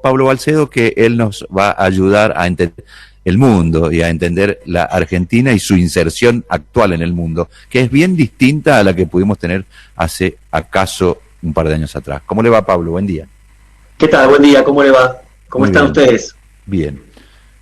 Pablo Balcedo, que él nos va a ayudar a entender el mundo y a entender la Argentina y su inserción actual en el mundo, que es bien distinta a la que pudimos tener hace acaso un par de años atrás. ¿Cómo le va, Pablo? Buen día. ¿Qué tal? Buen día, ¿cómo le va? ¿Cómo Muy están bien. ustedes? Bien,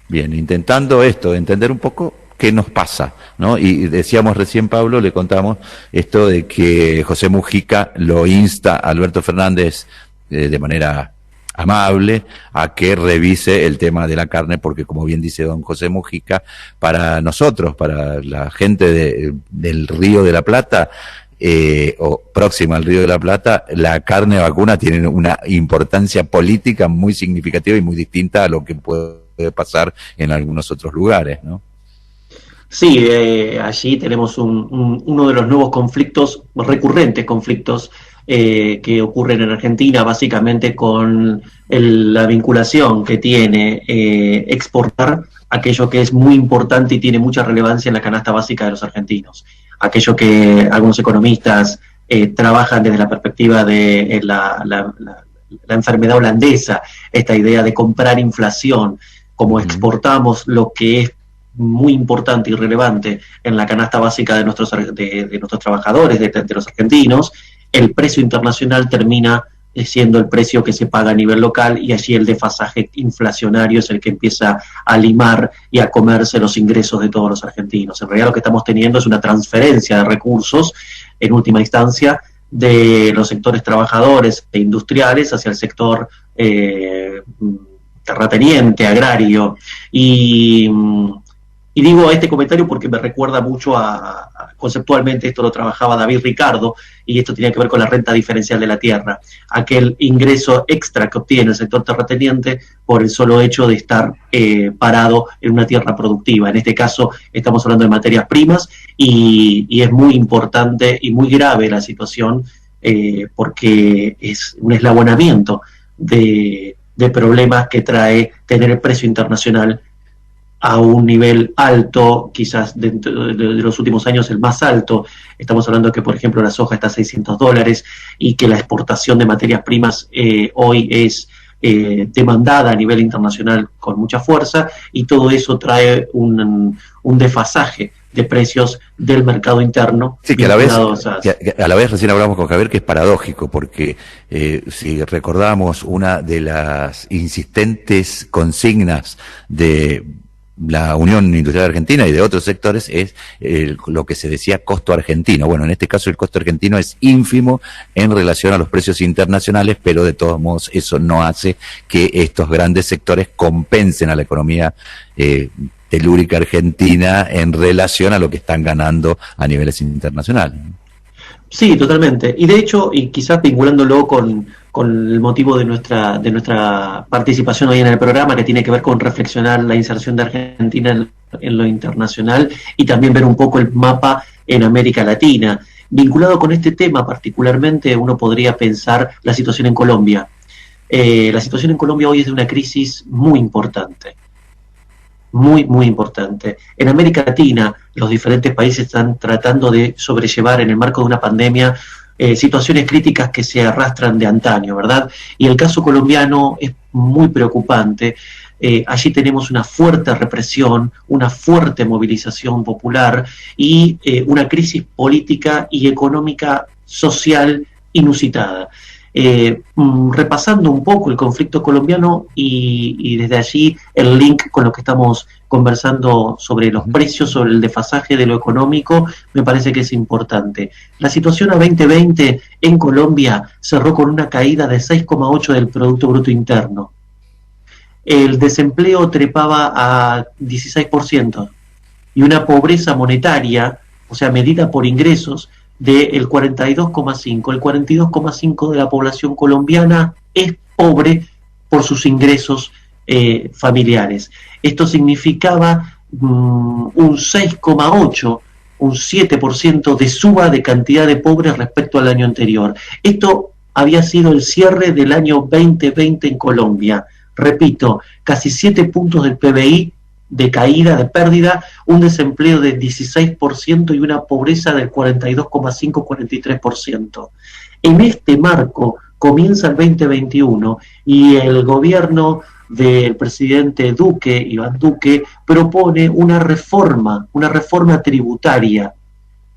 bien, intentando esto, de entender un poco qué nos pasa, ¿no? Y decíamos recién, Pablo, le contamos esto de que José Mujica lo insta a Alberto Fernández de manera amable a que revise el tema de la carne, porque como bien dice don José Mujica, para nosotros, para la gente del Río de la Plata, o próxima al Río de la Plata, la carne vacuna tiene una importancia política muy significativa y muy distinta a lo que puede pasar en algunos otros lugares, ¿no? Sí, allí tenemos uno de los nuevos conflictos, recurrentes conflictos que ocurren en Argentina, básicamente con la vinculación que tiene exportar aquello que es muy importante y tiene mucha relevancia en la canasta básica de los argentinos. Aquello que algunos economistas trabajan desde la perspectiva de la enfermedad holandesa, esta idea de comprar inflación, como exportamos lo que es muy importante y relevante en la canasta básica de nuestros trabajadores, de los argentinos, el precio internacional termina siendo el precio que se paga a nivel local, y allí el desfasaje inflacionario es el que empieza a limar y a comerse los ingresos de todos los argentinos. En realidad lo que estamos teniendo es una transferencia de recursos, en última instancia, de los sectores trabajadores e industriales hacia el sector terrateniente, agrario, y digo este comentario porque me recuerda mucho conceptualmente esto lo trabajaba David Ricardo, y esto tenía que ver con la renta diferencial de la tierra, aquel ingreso extra que obtiene el sector terrateniente por el solo hecho de estar parado en una tierra productiva. En este caso estamos hablando de materias primas, y es muy importante y muy grave la situación porque es un eslabonamiento de problemas que trae tener el precio internacional a un nivel alto, quizás dentro de los últimos años el más alto. Estamos hablando que, por ejemplo, la soja está a $600 y que la exportación de materias primas hoy es demandada a nivel internacional con mucha fuerza, y todo eso trae un desfasaje de precios del mercado interno. Sí, que a la vez recién hablamos con Javier que es paradójico, porque si recordamos una de las insistentes consignas de la Unión Industrial Argentina y de otros sectores es lo que se decía costo argentino. Bueno, en este caso el costo argentino es ínfimo en relación a los precios internacionales, pero de todos modos eso no hace que estos grandes sectores compensen a la economía telúrica argentina en relación a lo que están ganando a niveles internacionales. Sí, totalmente. Y de hecho, y quizás vinculándolo con el motivo de nuestra participación hoy en el programa, que tiene que ver con reflexionar la inserción de Argentina en lo internacional y también ver un poco el mapa en América Latina. Vinculado con este tema particularmente, uno podría pensar la situación en Colombia. La situación en Colombia hoy es de una crisis muy importante. Muy, muy importante. En América Latina, los diferentes países están tratando de sobrellevar en el marco de una pandemia situaciones críticas que se arrastran de antaño, ¿verdad? Y el caso colombiano es muy preocupante. Allí tenemos una fuerte represión, una fuerte movilización popular y una crisis política y económica social inusitada. Repasando un poco el conflicto colombiano y desde allí el link con lo que estamos conversando sobre los precios, sobre el desfasaje de lo económico, me parece que es importante. La situación a 2020 en Colombia cerró con una caída de 6,8 del Producto Bruto Interno. El desempleo trepaba a 16% y una pobreza monetaria, o sea, medida por ingresos, del 42,5. El 42,5 de la población colombiana es pobre por sus ingresos familiares. Esto significaba un 6,8, un 7% de suba de cantidad de pobres respecto al año anterior. Esto había sido el cierre del año 2020 en Colombia. Repito, casi 7 puntos del PBI de caída, de pérdida, un desempleo del 16% y una pobreza del 42,5-43%. En este marco comienza el 2021 y el gobierno del presidente Duque, Iván Duque, propone una reforma tributaria,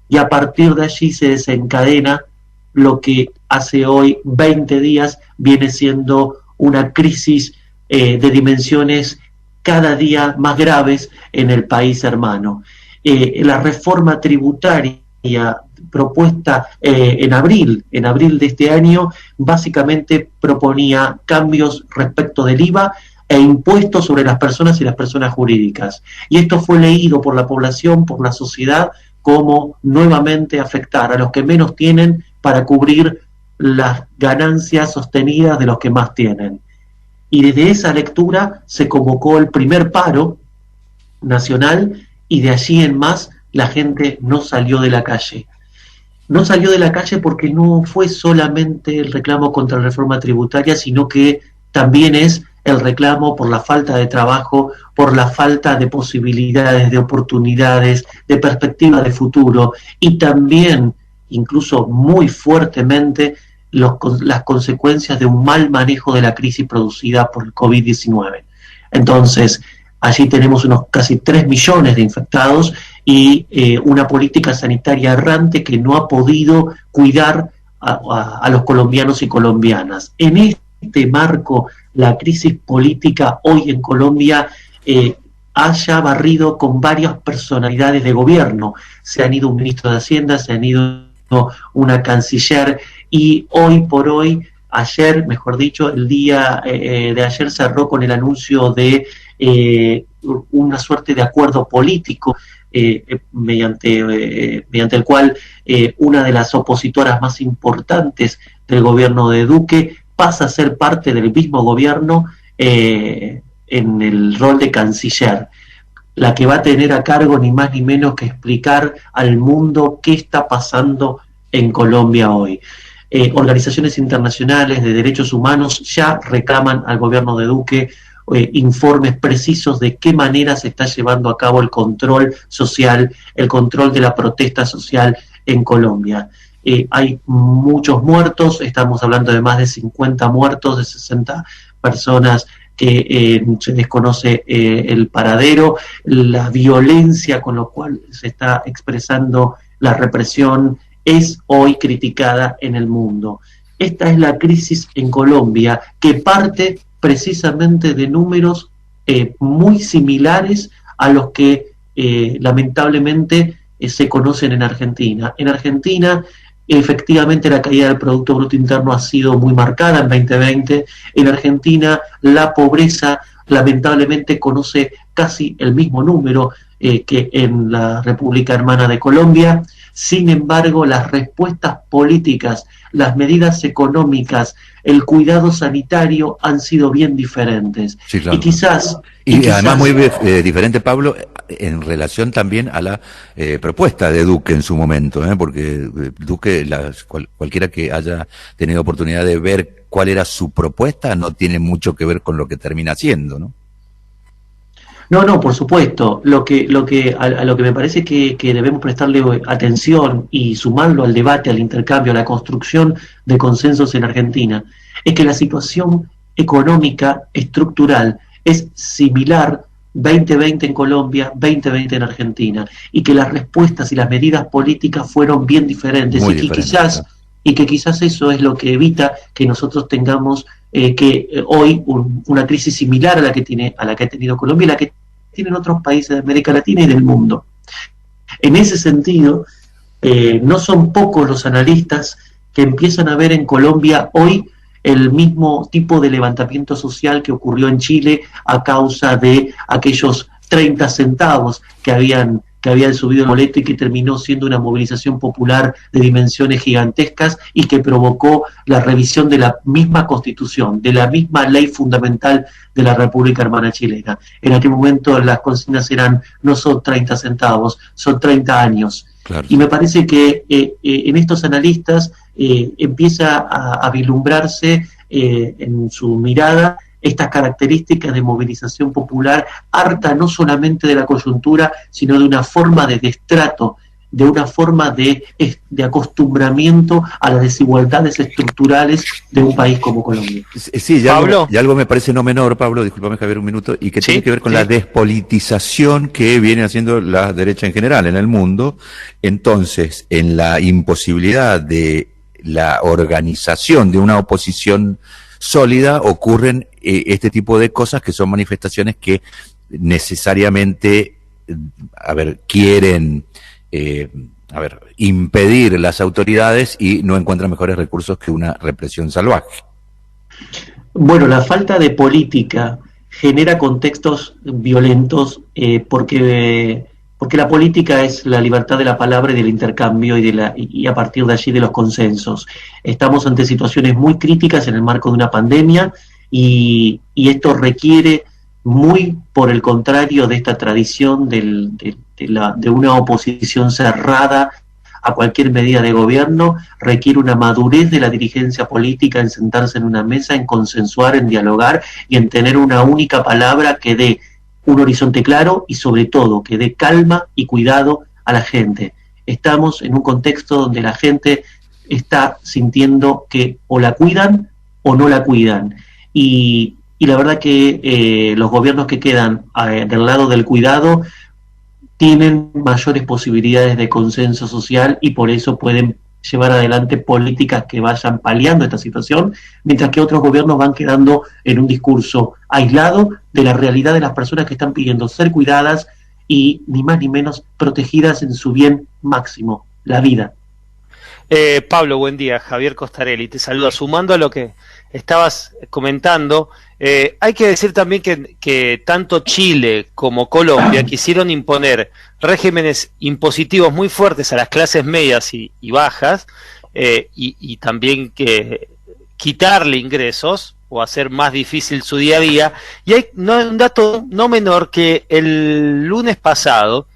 y a partir de allí se desencadena lo que hace hoy 20 días viene siendo una crisis de dimensiones cada día más graves en el país hermano. La reforma tributaria propuesta en abril de este año, básicamente proponía cambios respecto del IVA e impuestos sobre las personas y las personas jurídicas. Y esto fue leído por la población, por la sociedad, como nuevamente afectar a los que menos tienen para cubrir las ganancias sostenidas de los que más tienen. Y desde esa lectura se convocó el primer paro nacional, y de allí en más la gente no salió de la calle. No salió de la calle porque no fue solamente el reclamo contra la reforma tributaria, sino que también es el reclamo por la falta de trabajo, por la falta de posibilidades, de oportunidades, de perspectiva de futuro, y también, incluso muy fuertemente, las consecuencias de un mal manejo de la crisis producida por el COVID-19. Entonces, allí tenemos unos casi 3 millones de infectados y una política sanitaria errante que no ha podido cuidar a los colombianos y colombianas. En este marco, la crisis política hoy en Colombia haya barrido con varias personalidades de gobierno. Se han ido un ministro de Hacienda, se han ido una canciller, y hoy por hoy, ayer, mejor dicho, el día de ayer cerró con el anuncio de una suerte de acuerdo político mediante el cual una de las opositoras más importantes del gobierno de Duque pasa a ser parte del mismo gobierno en el rol de canciller, la que va a tener a cargo ni más ni menos que explicar al mundo qué está pasando en Colombia hoy. Organizaciones internacionales de derechos humanos ya reclaman al gobierno de Duque informes precisos de qué manera se está llevando a cabo el control social, el control de la protesta social en Colombia. Hay muchos muertos, estamos hablando de más de 50 muertos, de 60 personas que se desconoce el paradero, la violencia con lo cual se está expresando la represión es hoy criticada en el mundo. Esta es la crisis en Colombia, que parte precisamente de números muy similares a los que lamentablemente se conocen en Argentina. En Argentina, efectivamente, la caída del Producto Bruto Interno ha sido muy marcada en 2020. En Argentina, la pobreza lamentablemente conoce casi el mismo número que en la República Hermana de Colombia. Sin embargo, las respuestas políticas, las medidas económicas, el cuidado sanitario han sido bien diferentes. Sí, claro. Y además muy diferente, Pablo, en relación también a la propuesta de Duque en su momento, porque Duque, cualquiera que haya tenido oportunidad de ver cuál era su propuesta, no tiene mucho que ver con lo que termina haciendo, ¿no? No, por supuesto. A lo que me parece que debemos prestarle atención y sumarlo al debate, al intercambio, a la construcción de consensos en Argentina, es que la situación económica estructural es similar 2020 en Colombia, 2020 en Argentina, y que las respuestas y las medidas políticas fueron bien diferentes, y que quizás eso es lo que evita que nosotros tengamos hoy una crisis similar a la que ha tenido Colombia y la que tienen otros países de América Latina y del mundo. En ese sentido, no son pocos los analistas que empiezan a ver en Colombia hoy el mismo tipo de levantamiento social que ocurrió en Chile a causa de aquellos 30 centavos que habían subido el boleto y que terminó siendo una movilización popular de dimensiones gigantescas y que provocó la revisión de la misma Constitución, de la misma ley fundamental de la República Hermana Chilena. En aquel momento las consignas no son 30 centavos, son 30 años. Claro. Y me parece que en estos analistas empieza a vislumbrarse en su mirada estas características de movilización popular harta no solamente de la coyuntura, sino de una forma de destrato de una forma de acostumbramiento a las desigualdades estructurales de un país como Colombia. Sí, y algo me parece no menor, Pablo, discúlpame Javier un minuto, y que tiene que ver con la despolitización que viene haciendo la derecha en general en el mundo. Entonces, en la imposibilidad de la organización de una oposición sólida ocurren este tipo de cosas que son manifestaciones que necesariamente, quieren impedir las autoridades y no encuentran mejores recursos que una represión salvaje. Bueno, la falta de política genera contextos violentos porque la política es la libertad de la palabra y del intercambio y a partir de allí de los consensos. Estamos ante situaciones muy críticas en el marco de una pandemia y esto requiere, muy por el contrario de esta tradición de una oposición cerrada a cualquier medida de gobierno, requiere una madurez de la dirigencia política en sentarse en una mesa, en consensuar, en dialogar y en tener una única palabra que dé un horizonte claro y sobre todo que dé calma y cuidado a la gente. Estamos en un contexto donde la gente está sintiendo que o la cuidan o no la cuidan. Y la verdad que los gobiernos que quedan del lado del cuidado tienen mayores posibilidades de consenso social y por eso pueden llevar adelante políticas que vayan paliando esta situación, mientras que otros gobiernos van quedando en un discurso aislado de la realidad de las personas que están pidiendo ser cuidadas y ni más ni menos protegidas en su bien máximo, la vida. Pablo, buen día. Javier Costarelli te saluda. Sumando a lo que estabas comentando, hay que decir también que tanto Chile como Colombia quisieron imponer regímenes impositivos muy fuertes a las clases medias y bajas y también que quitarle ingresos o hacer más difícil su día a día. Y hay un dato no menor que el lunes pasado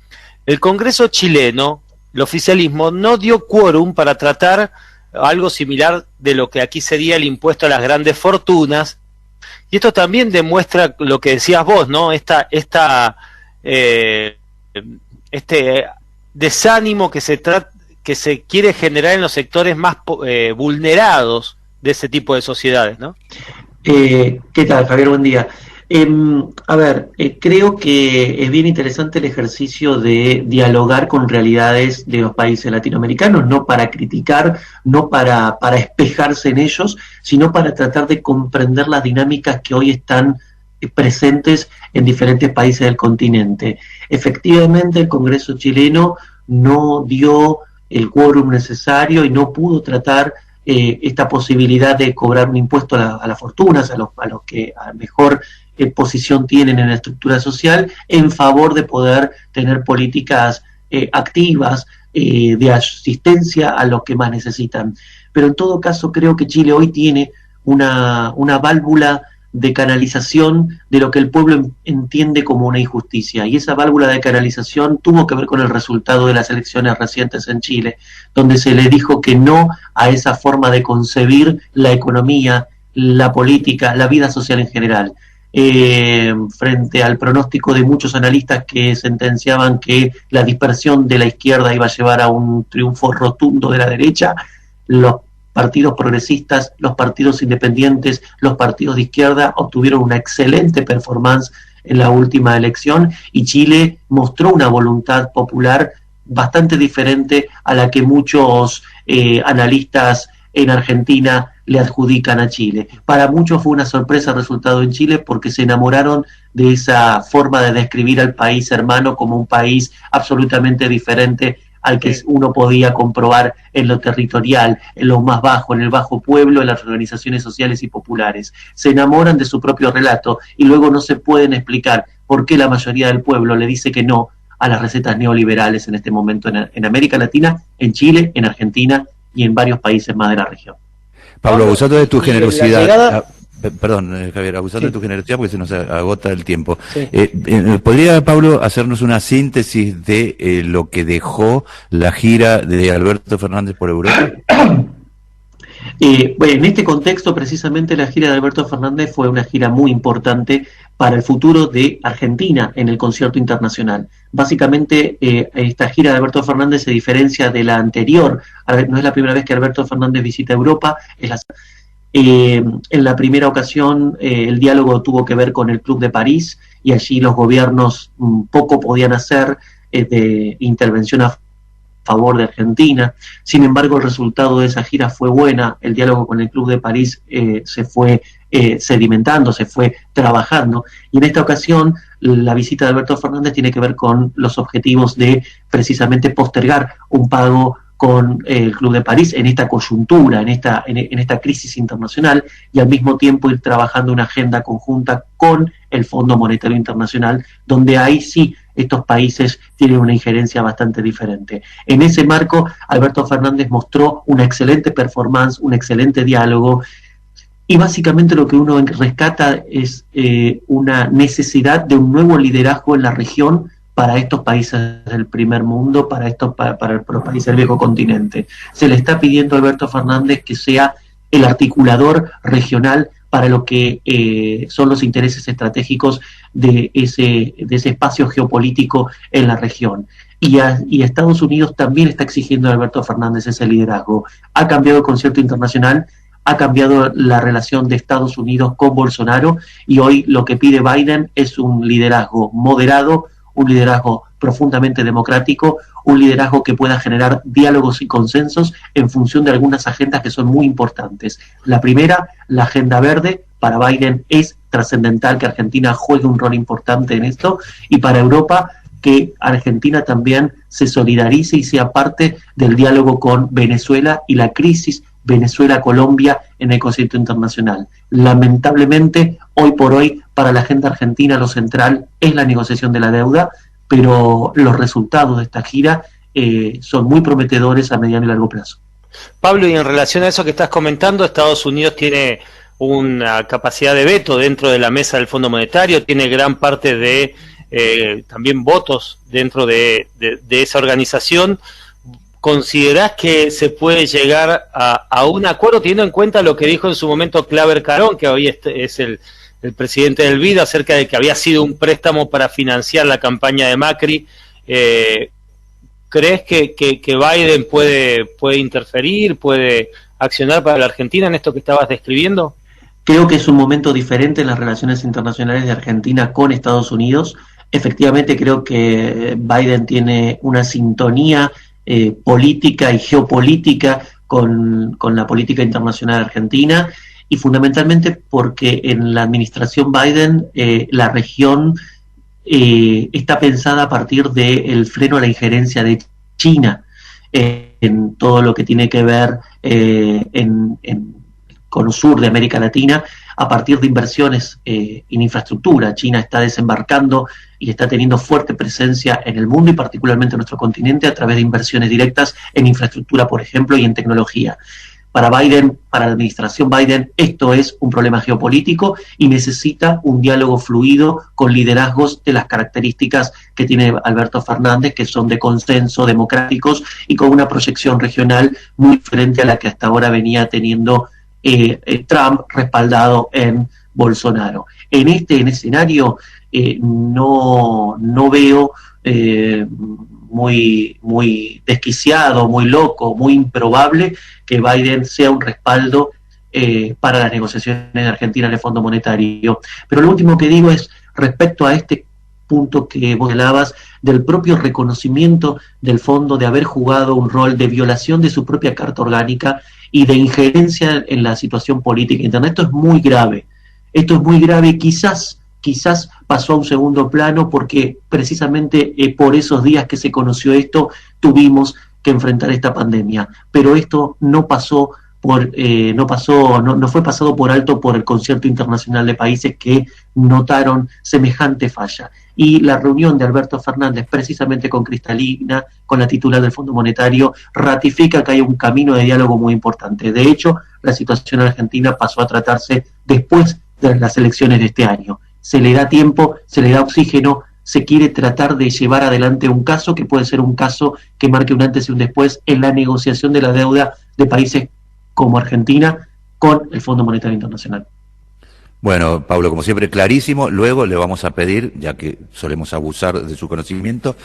el Congreso chileno, el oficialismo, no dio quórum para tratar algo similar de lo que aquí sería el impuesto a las grandes fortunas. Y esto también demuestra lo que decías vos, ¿no? Este desánimo que se quiere generar en los sectores más vulnerados de ese tipo de sociedades, ¿no? ¿Qué tal, Javier? Buen día. Creo que es bien interesante el ejercicio de dialogar con realidades de los países latinoamericanos, no para criticar, no para espejarse en ellos, sino para tratar de comprender las dinámicas que hoy están presentes en diferentes países del continente. Efectivamente, el Congreso chileno no dio el quórum necesario y no pudo tratar esta posibilidad de cobrar un impuesto a las fortunas, a los que a mejor posición tienen en la estructura social, en favor de poder tener políticas activas de asistencia a los que más necesitan. Pero en todo caso creo que Chile hoy tiene una válvula de canalización de lo que el pueblo entiende como una injusticia, y esa válvula de canalización tuvo que ver con el resultado de las elecciones recientes en Chile, donde se le dijo que no a esa forma de concebir la economía, la política, la vida social en general. Frente al pronóstico de muchos analistas que sentenciaban que la dispersión de la izquierda iba a llevar a un triunfo rotundo de la derecha, los partidos progresistas, los partidos independientes, los partidos de izquierda obtuvieron una excelente performance en la última elección y Chile mostró una voluntad popular bastante diferente a la que muchos analistas en Argentina le adjudican a Chile. Para muchos fue una sorpresa el resultado en Chile porque se enamoraron de esa forma de describir al país hermano como un país absolutamente diferente al que uno podía comprobar en lo territorial, en lo más bajo, en el bajo pueblo, en las organizaciones sociales y populares. Se enamoran de su propio relato y luego no se pueden explicar por qué la mayoría del pueblo le dice que no a las recetas neoliberales en este momento en América Latina, en Chile, en Argentina y en varios países más de la región. Pablo, abusando de tu generosidad, perdón, Javier, abusando de tu generosidad porque se nos agota el tiempo. Sí. ¿Podría, Pablo, hacernos una síntesis de lo que dejó la gira de Alberto Fernández por Europa? Bueno, en este contexto, precisamente la gira de Alberto Fernández fue una gira muy importante para el futuro de Argentina en el concierto internacional. Básicamente, esta gira de Alberto Fernández se diferencia de la anterior. No es la primera vez que Alberto Fernández visita Europa, en la primera ocasión el diálogo tuvo que ver con el Club de París y allí los gobiernos poco podían hacer de intervención a favor de Argentina. Sin embargo, el resultado de esa gira fue buena. El diálogo con el Club de París se fue sedimentando, se fue trabajando. Y en esta ocasión, la visita de Alberto Fernández tiene que ver con los objetivos de precisamente postergar un pago con el Club de París en esta coyuntura, en esta crisis internacional, y al mismo tiempo ir trabajando una agenda conjunta con el Fondo Monetario Internacional, donde ahí sí estos países tienen una injerencia bastante diferente. En ese marco, Alberto Fernández mostró una excelente performance, un excelente diálogo, y básicamente lo que uno rescata es una necesidad de un nuevo liderazgo en la región para estos países del primer mundo, para los países del viejo continente. Se le está pidiendo a Alberto Fernández que sea el articulador regional para lo que son los intereses estratégicos de ese espacio geopolítico en la región. Y Estados Unidos también está exigiendo a Alberto Fernández ese liderazgo. Ha cambiado el concierto internacional, ha cambiado la relación de Estados Unidos con Bolsonaro, y hoy lo que pide Biden es un liderazgo moderado, un liderazgo profundamente democrático, un liderazgo que pueda generar diálogos y consensos en función de algunas agendas que son muy importantes. La primera, la agenda verde. Para Biden es trascendental que Argentina juegue un rol importante en esto, y para Europa que Argentina también se solidarice y sea parte del diálogo con Venezuela y la crisis Venezuela-Colombia en el concierto internacional. Lamentablemente, hoy por hoy, para la agenda argentina lo central es la negociación de la deuda, pero los resultados de esta gira son muy prometedores a mediano y largo plazo. Pablo, y en relación a eso que estás comentando, Estados Unidos tiene una capacidad de veto dentro de la mesa del Fondo Monetario, tiene gran parte de también votos dentro de esa organización. ¿Considerás que se puede llegar a un acuerdo, teniendo en cuenta lo que dijo en su momento Claver Carón, que hoy es el presidente del BID, acerca de que había sido un préstamo para financiar la campaña de Macri? ¿Crees que Biden puede interferir, puede accionar para la Argentina en esto que estabas describiendo? Creo que es un momento diferente en las relaciones internacionales de Argentina con Estados Unidos. Efectivamente, creo que Biden tiene una sintonía política y geopolítica con la política internacional argentina, y fundamentalmente porque en la administración Biden la región está pensada a partir del freno a la injerencia de China en todo lo que tiene que ver con el sur de América Latina, a partir de inversiones en infraestructura. China está desembarcando y está teniendo fuerte presencia en el mundo y particularmente en nuestro continente a través de inversiones directas en infraestructura, por ejemplo, y en tecnología. Para Biden, para la administración Biden, esto es un problema geopolítico y necesita un diálogo fluido con liderazgos de las características que tiene Alberto Fernández, que son de consenso, democráticos y con una proyección regional muy diferente a la que hasta ahora venía teniendo Trump, respaldado en Bolsonaro. En este escenario no veo muy desquiciado, muy loco, muy improbable que Biden sea un respaldo para las negociaciones de Argentina en el Fondo Monetario. Pero lo último que digo es respecto a este punto que vos hablabas del propio reconocimiento del fondo de haber jugado un rol de violación de su propia Carta Orgánica y de injerencia en la situación política interna. Esto es muy grave. Esto es muy grave y quizás pasó a un segundo plano porque precisamente por esos días que se conoció esto tuvimos que enfrentar esta pandemia. Pero esto no fue pasado por alto por el concierto internacional de países que notaron semejante falla. Y la reunión de Alberto Fernández precisamente con Cristalina, con la titular del Fondo Monetario, ratifica que hay un camino de diálogo muy importante. De hecho, la situación en Argentina pasó a tratarse después de las elecciones de este año. Se le da tiempo, se le da oxígeno, se quiere tratar de llevar adelante un caso que puede ser un caso que marque un antes y un después en la negociación de la deuda de países como Argentina con el Fondo Monetario Internacional. Bueno, Pablo, como siempre, clarísimo. Luego le vamos a pedir, ya que solemos abusar de su conocimiento,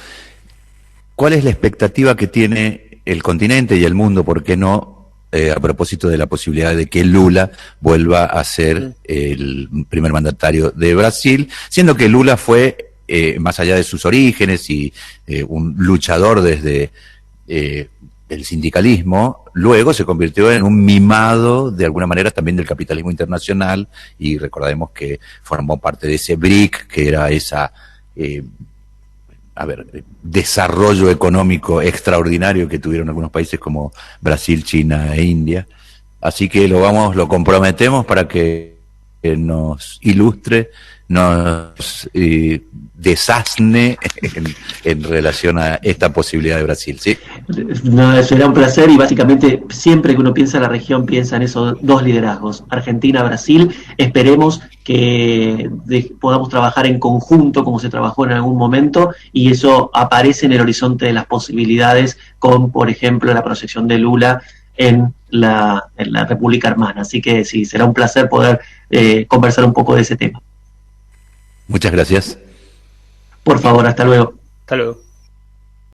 ¿cuál es la expectativa que tiene el continente y el mundo, por qué no, a propósito de la posibilidad de que Lula vuelva a ser el primer mandatario de Brasil, siendo que Lula fue, más allá de sus orígenes y un luchador desde el sindicalismo, luego se convirtió en un mimado de alguna manera también del capitalismo internacional, y recordemos que formó parte de ese BRIC, que era esa desarrollo económico extraordinario que tuvieron algunos países como Brasil, China e India. Así que lo comprometemos para que nos ilustre, nos desasne en relación a esta posibilidad de Brasil, ¿sí? No, será un placer, y básicamente siempre que uno piensa en la región piensa en esos dos liderazgos, Argentina-Brasil. Esperemos que podamos trabajar en conjunto como se trabajó en algún momento, y eso aparece en el horizonte de las posibilidades con, por ejemplo, la proyección de Lula en la República Hermana. Así que sí, será un placer poder conversar un poco de ese tema. Muchas gracias. Por favor, hasta luego. Hasta luego.